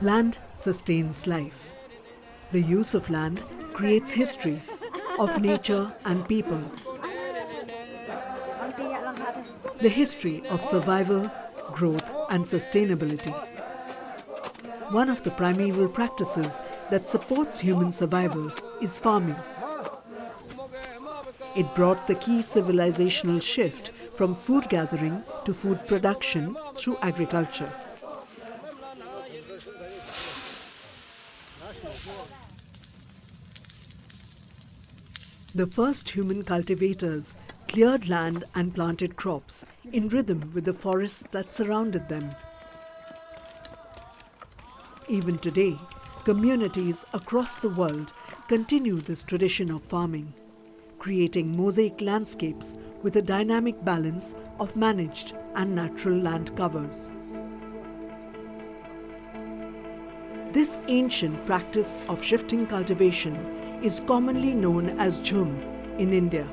Land sustains life. The use of land creates history of nature and people. The history of survival, growth and sustainability. One of the primeval practices that supports human survival is farming. It brought the key civilizational shift from food gathering to food production through agriculture. The first human cultivators cleared land and planted crops in rhythm with the forests that surrounded them. Even today, communities across the world continue this tradition of farming, creating mosaic landscapes with a dynamic balance of managed and natural land covers. This ancient practice of shifting cultivation is commonly known as Jhum in India.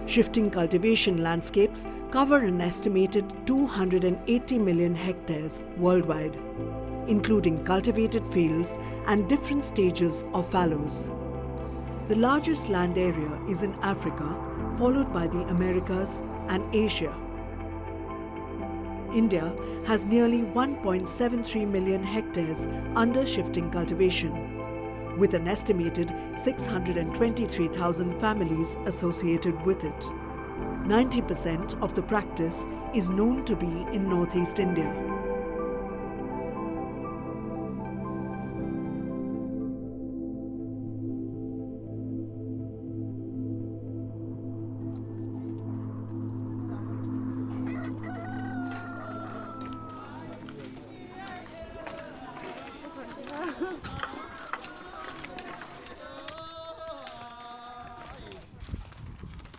Shifting cultivation landscapes cover an estimated 280 million hectares worldwide, including cultivated fields and different stages of fallows. The largest land area is in Africa, followed by the Americas and Asia. India has nearly 1.73 million hectares under shifting cultivation, with an estimated 623,000 families associated with it. 90% of the practice is known to be in northeast India.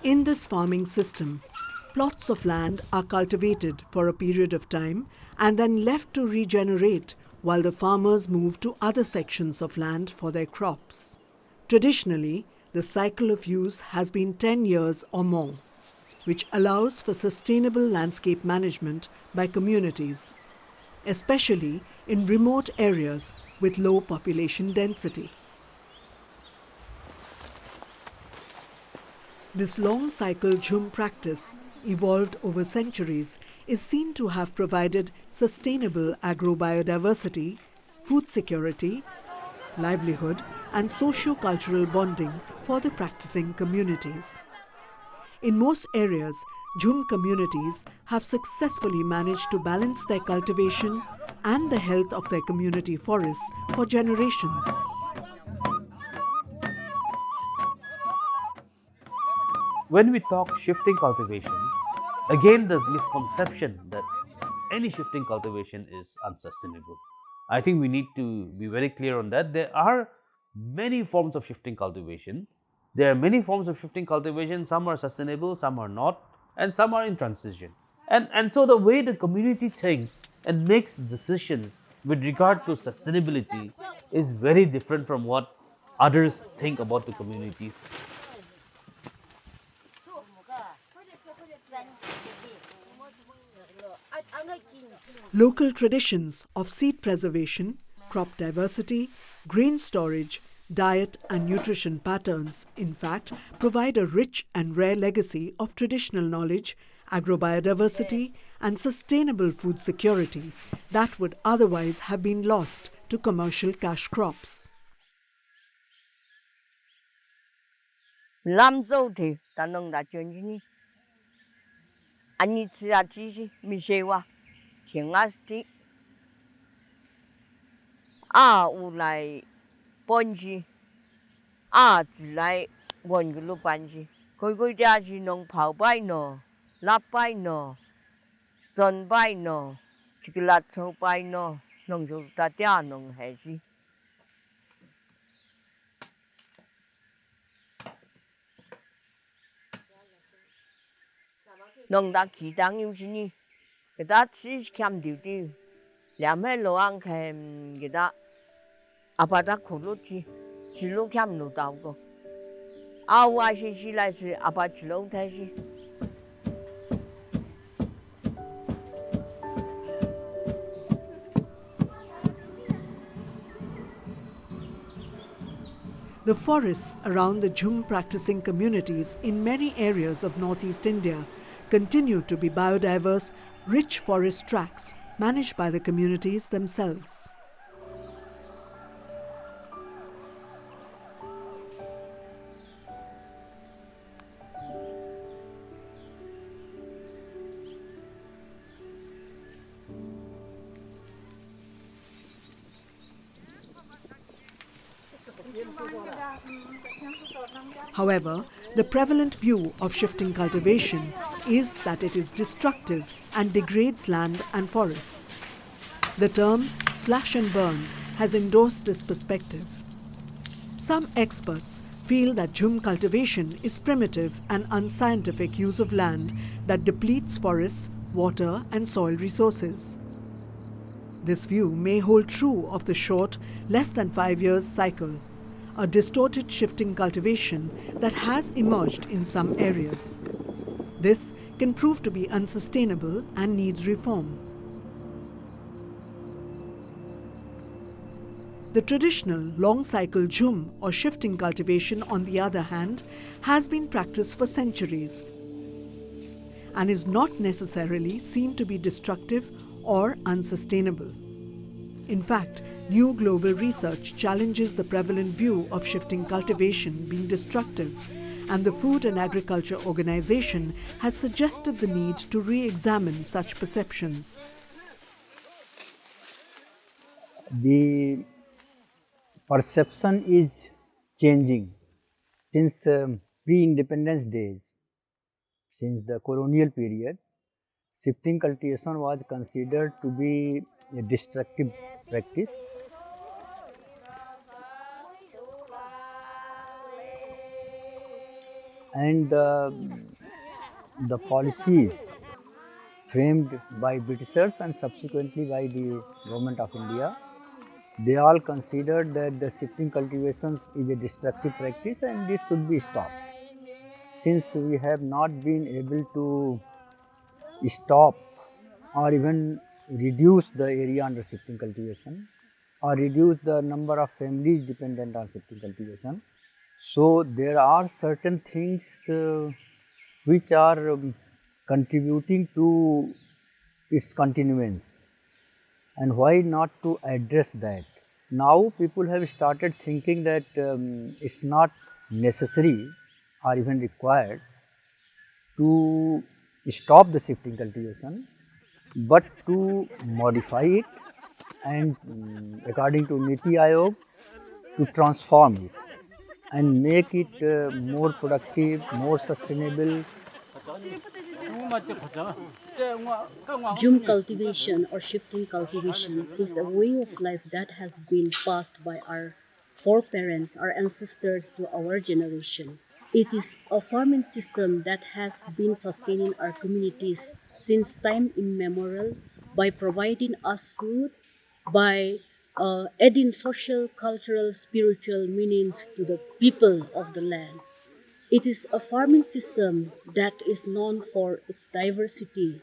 In this farming system, plots of land are cultivated for a period of time and then left to regenerate while the farmers move to other sections of land for their crops. Traditionally, the cycle of use has been 10 years or more, which allows for sustainable landscape management by communities, especially in remote areas with low population density. This long cycle Jhum practice, evolved over centuries, is seen to have provided sustainable agrobiodiversity, food security, livelihood and socio-cultural bonding for the practicing communities. In most areas, Jhum communities have successfully managed to balance their cultivation and the health of their community forests for generations. When we talk shifting cultivation, again the misconception that any shifting cultivation is unsustainable. I think we need to be very clear on that. There are many forms of shifting cultivation. There are many forms of shifting cultivation, some are sustainable, some are not, and some are in transition. And so the way the community thinks and makes decisions with regard to sustainability is very different from what others think about the communities. Local traditions of seed preservation, crop diversity, grain storage, diet and nutrition patterns, in fact, provide a rich and rare legacy of traditional knowledge, agrobiodiversity and sustainable food security that would otherwise have been lost to commercial cash crops. Nông đã chỉ đang yêu gì nhỉ? Người ta chỉ kiếm điều đi, làm hết lo ăn kèm người ta, à bà ta khổ lắm chứ, chỉ lo kiếm lo đào go, à vài sự chỉ là sự à bà chỉ lo thấy chứ. The forests around the Jhum practicing communities in many areas of northeast India continue to be biodiverse, rich forest tracts managed by the communities themselves. However, the prevalent view of shifting cultivation is that it is destructive and degrades land and forests. The term slash and burn has endorsed this perspective. Some experts feel that Jhum cultivation is primitive and unscientific use of land that depletes forests, water and soil resources. This view may hold true of the short, less than 5 years cycle, a distorted shifting cultivation that has emerged in some areas. This can prove to be unsustainable and needs reform. The traditional long cycle Jhum or shifting cultivation, on the other hand, has been practiced for centuries and is not necessarily seen to be destructive or unsustainable. In fact, new global research challenges the prevalent view of shifting cultivation being destructive, and the Food and Agriculture Organization has suggested the need to re-examine such perceptions. The perception is changing since pre-independence days, since the colonial period. Shifting cultivation was considered to be a destructive practice, and the policies framed by Britishers and subsequently by the government of India, they all considered that the shifting cultivation is a destructive practice and this should be stopped. Since we have not been able to stop or even reduce the area under shifting cultivation or reduce the number of families dependent on shifting cultivation, so there are certain things which are contributing to its continuance, and why not to address that? Now people have started thinking that it's not necessary or even required to stop the shifting cultivation, but to modify it and according to Niti Aayog, to transform it and make it more productive, more sustainable. Jhum cultivation or shifting cultivation is a way of life that has been passed by our foreparents, our ancestors to our generation. It is a farming system that has been sustaining our communities since time immemorial by providing us food, by adding social, cultural, spiritual meanings to the people of the land. It is a farming system that is known for its diversity.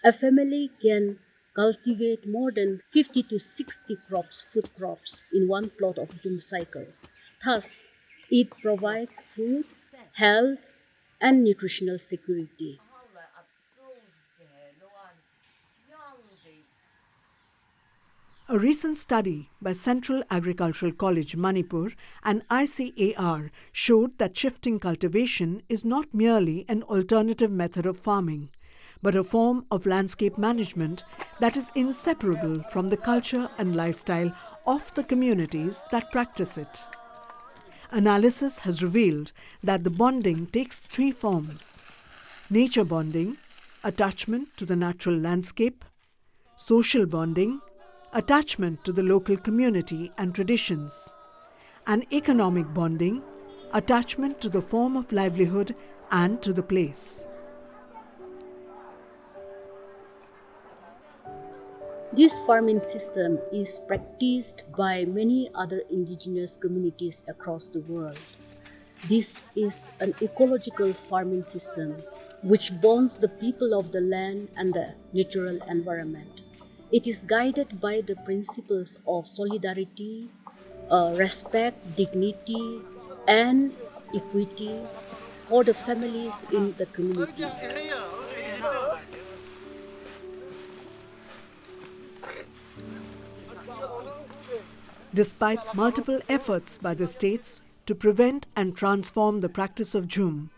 A family can cultivate more than 50 to 60 crops, food crops, in one plot of Jhum cycles. Thus, it provides food, health, and nutritional security. A recent study by Central Agricultural College, Manipur and ICAR showed that shifting cultivation is not merely an alternative method of farming, but a form of landscape management that is inseparable from the culture and lifestyle of the communities that practice it. Analysis has revealed that the bonding takes 3 forms: nature bonding, attachment to the natural landscape; social bonding, attachment to the local community and traditions; and economic bonding, attachment to the form of livelihood and to the place. This farming system is practiced by many other indigenous communities across the world. This is an ecological farming system which bonds the people of the land and the natural environment. It is guided by the principles of solidarity, respect, dignity, and equity for the families in the community. Despite multiple efforts by the states to prevent and transform the practice of Jhum,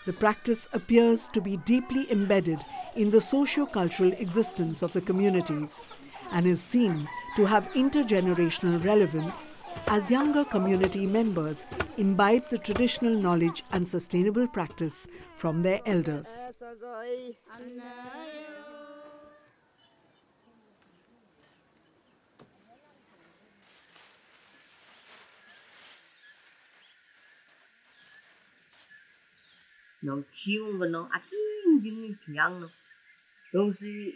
the practice appears to be deeply embedded in the socio-cultural existence of the communities and is seen to have intergenerational relevance as younger community members imbibe the traditional knowledge and sustainable practice from their elders. Nó chiêu và nó ăn những nhang nó đồng時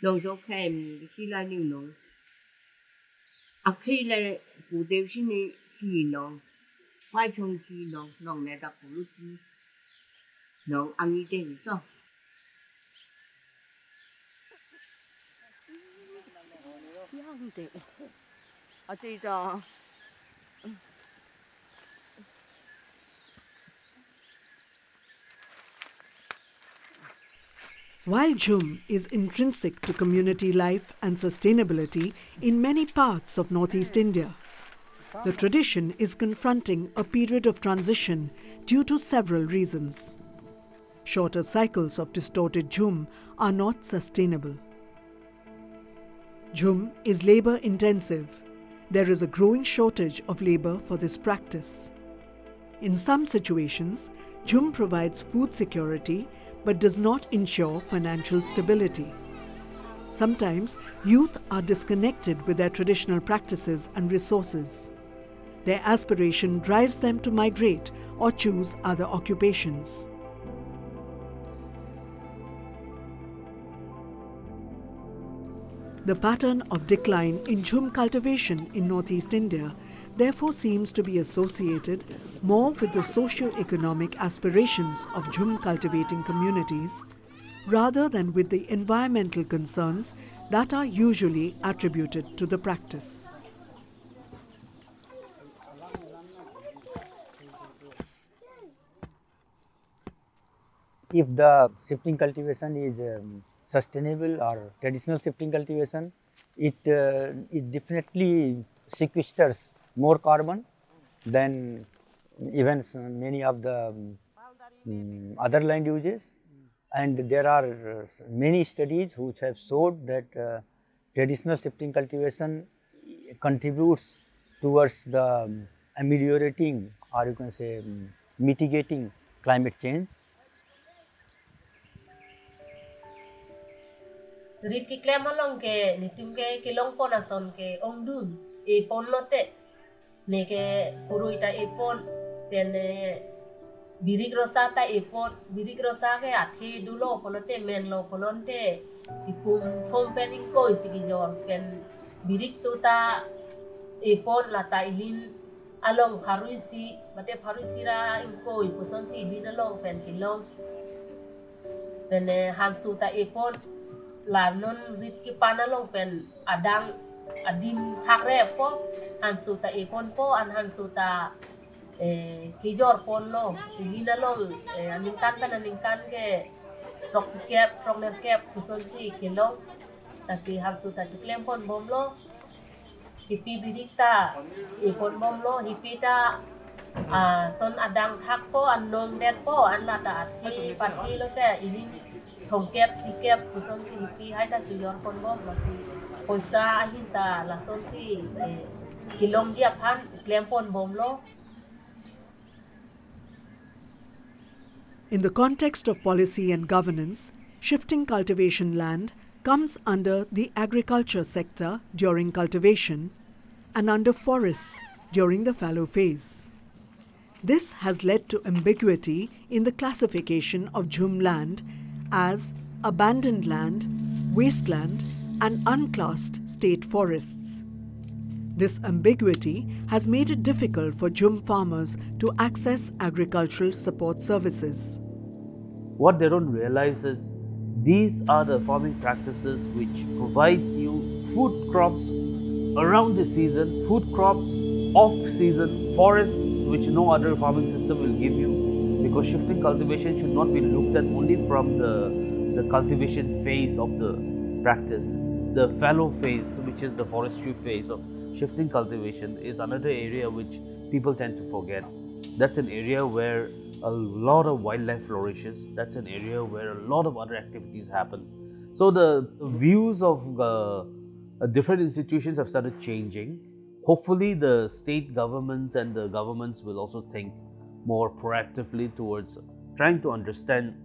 nó cho kèm khi lại nhiều nó khi lại cụ thể xin này chỉ nó vai trong chỉ nó này đã cụ lúc chỉ nó ăn như thế sao yang thế ở đây đó While Jhum is intrinsic to community life and sustainability in many parts of northeast India, the tradition is confronting a period of transition due to several reasons. Shorter cycles of distorted Jhum are not sustainable. Jhum is labor intensive. There is a growing shortage of labor for this practice. In some situations, Jhum provides food security but does not ensure financial stability. Sometimes, youth are disconnected with their traditional practices and resources. Their aspiration drives them to migrate or choose other occupations. The pattern of decline in Jhum cultivation in northeast India therefore seems to be associated more with the socio-economic aspirations of Jhum cultivating communities rather than with the environmental concerns that are usually attributed to the practice. If the shifting cultivation is sustainable or traditional shifting cultivation, it definitely sequesters more carbon than even many of the other land uses. And there are many studies which have showed that traditional shifting cultivation contributes towards the ameliorating, or you can say mitigating climate change. Rit ki klem along ke nitum ke long pon ason ke ong dun e pon note ne ke puruita e pon pen birik rosata e pon birik rosa ke athi dulo polote men lo polonte ipum thom pen inko isigi jor pen birik suta e pon lata ilin along paruisi mate paruisira inko ipuson si ilin along pen kilong pen han suta e pon là non rit ki panalong pen adang adim hakre po hansu ta ipon po an hansu ta kijor pon lo ginalong aningkan ke proxikep prognerkep kuson si kilong kasi hansu ta chuklem pon bomlo hipi bidikta ipon bomlo hipita son adang hak po an nong det po an lata ati pati lo te ilin thong kep thi kep kuson si hipi hai ta chuyor pon bom masi poisa ahinta la son si kilong dia phan klem pon bom lo. In the context of policy and governance, shifting cultivation land comes under the agriculture sector during cultivation and under forests during the fallow phase. This has led to ambiguity in the classification of Jhum land as abandoned land, wasteland, and unclassed state forests. This ambiguity has made it difficult for Jhum farmers to access agricultural support services. What they don't realize is these are the farming practices which provides you food crops around the season, food crops off season forests which no other farming system will give you, because shifting cultivation should not be looked at only from the cultivation phase of the practice. The fallow phase, which is the forestry phase of shifting cultivation, is another area which people tend to forget. That's an area where a lot of wildlife flourishes. That's an area where a lot of other activities happen. So the views of different institutions have started changing. Hopefully, the state governments and the governments will also think more proactively towards trying to understand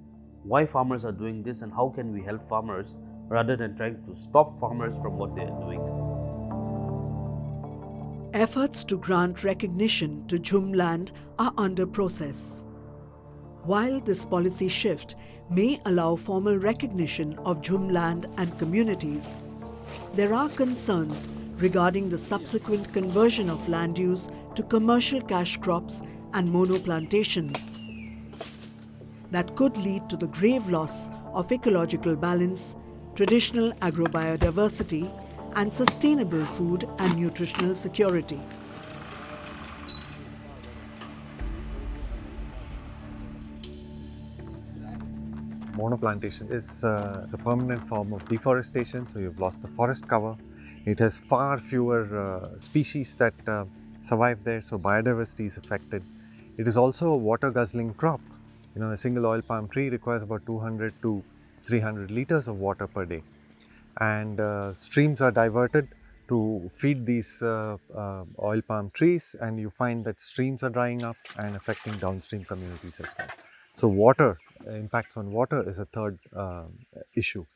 why farmers are doing this and how can we help farmers rather than trying to stop farmers from what they are doing. Efforts to grant recognition to Jhum land are under process. While this policy shift may allow formal recognition of Jhum land and communities, there are concerns regarding the subsequent conversion of land use to commercial cash crops and monoplantations that could lead to the grave loss of ecological balance, traditional agrobiodiversity, and sustainable food and nutritional security. Monoplantation is it's a permanent form of deforestation, so you've lost the forest cover. It has far fewer species that survive there, so biodiversity is affected. It is also a water guzzling crop. You know, a single oil palm tree requires about 200 to 300 liters of water per day. And streams are diverted to feed these oil palm trees, and you find that streams are drying up and affecting downstream communities as well. So water, impacts on water is a third issue.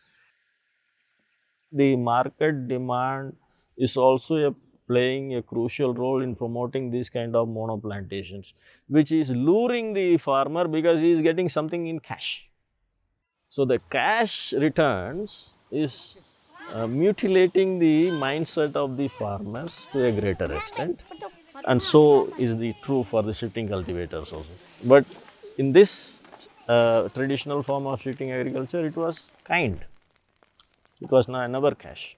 The market demand is also playing a crucial role in promoting these kind of monoplantations, which is luring the farmer because he is getting something in cash. So the cash returns is mutilating the mindset of the farmers to a greater extent, and so is the true for the shifting cultivators also. But in this traditional form of shifting agriculture, it was kind. It was never cash.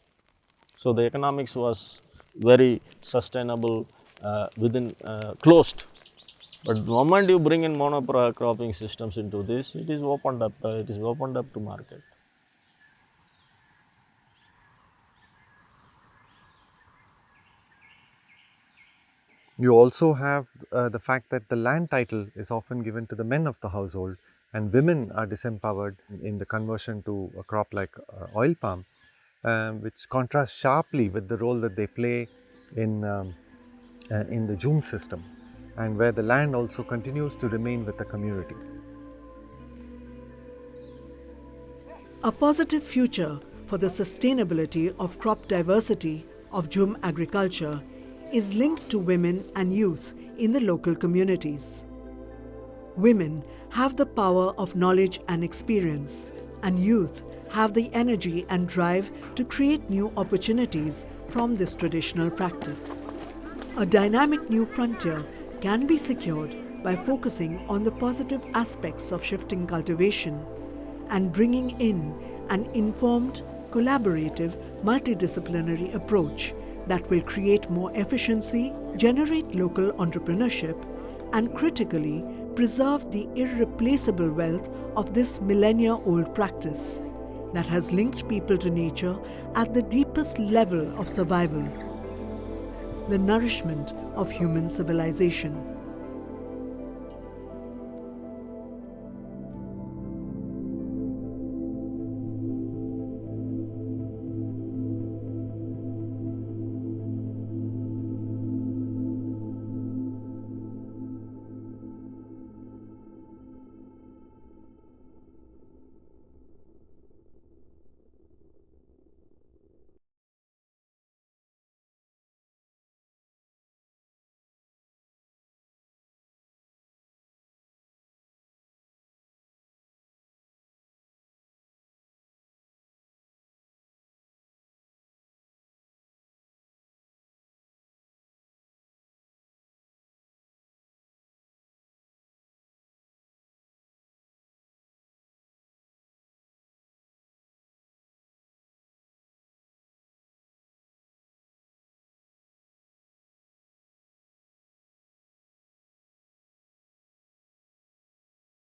So the economics was very sustainable within closed. But the moment you bring in monocropping systems into this, it is opened up. It is opened up to market. You also have the fact that the land title is often given to the men of the household, and women are disempowered in the conversion to a crop like oil palm, which contrasts sharply with the role that they play in the Jhum system, and where the land also continues to remain with the community. A positive future for the sustainability of crop diversity of Jhum agriculture is linked to women and youth in the local communities. Women have the power of knowledge and experience, and youth have the energy and drive to create new opportunities from this traditional practice. A dynamic new frontier can be secured by focusing on the positive aspects of shifting cultivation and bringing in an informed, collaborative, multidisciplinary approach that will create more efficiency, generate local entrepreneurship, and critically preserve the irreplaceable wealth of this millennia-old practice that has linked people to nature at the deepest level of survival, the nourishment of human civilization.